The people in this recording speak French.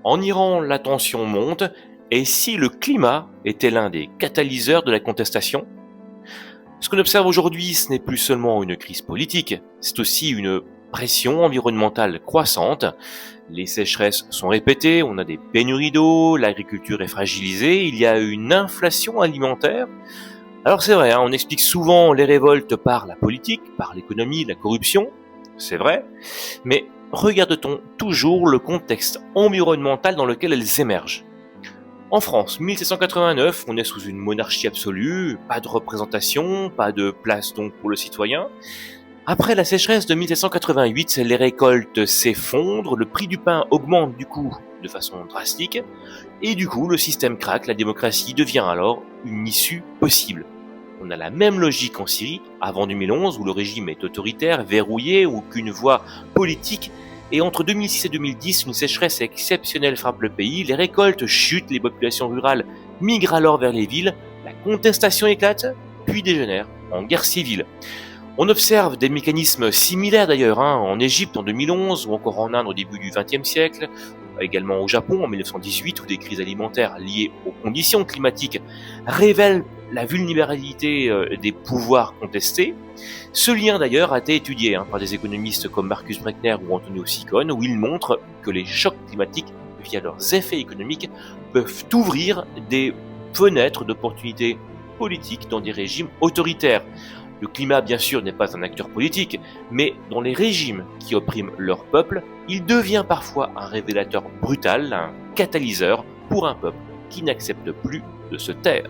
En Iran, la tension monte, et si le climat était l'un des catalyseurs de la contestation? Ce qu'on observe aujourd'hui, ce n'est plus seulement une crise politique, c'est aussi une pression environnementale croissante. Les sécheresses sont répétées, on a des pénuries d'eau, l'agriculture est fragilisée, il y a une inflation alimentaire. Alors c'est vrai, on explique souvent les révoltes par la politique, par l'économie, la corruption, c'est vrai, mais regarde-t-on toujours le contexte environnemental dans lequel elles émergent? En France, 1789, on est sous une monarchie absolue, pas de représentation, pas de place donc pour le citoyen. Après la sécheresse de 1788, les récoltes s'effondrent, le prix du pain augmente du coup de façon drastique, et du coup le système craque, la démocratie devient alors une issue possible. On a la même logique en Syrie, avant 2011, où le régime est autoritaire, verrouillé, aucune voie politique, et entre 2006 et 2010, une sécheresse exceptionnelle frappe le pays, les récoltes chutent, les populations rurales migrent alors vers les villes, la contestation éclate, puis dégénère en guerre civile. On observe des mécanismes similaires d'ailleurs en Égypte en 2011 ou encore en Inde au début du XXe siècle, également au Japon en 1918 où des crises alimentaires liées aux conditions climatiques révèlent la vulnérabilité des pouvoirs contestés. Ce lien d'ailleurs a été étudié par des économistes comme Marcus Bruckner ou Antonio Ciccone où ils montrent que les chocs climatiques via leurs effets économiques peuvent ouvrir des fenêtres d'opportunités politiques dans des régimes autoritaires. Le climat, bien sûr, n'est pas un acteur politique, mais dans les régimes qui oppriment leur peuple, il devient parfois un révélateur brutal, un catalyseur pour un peuple qui n'accepte plus de se taire.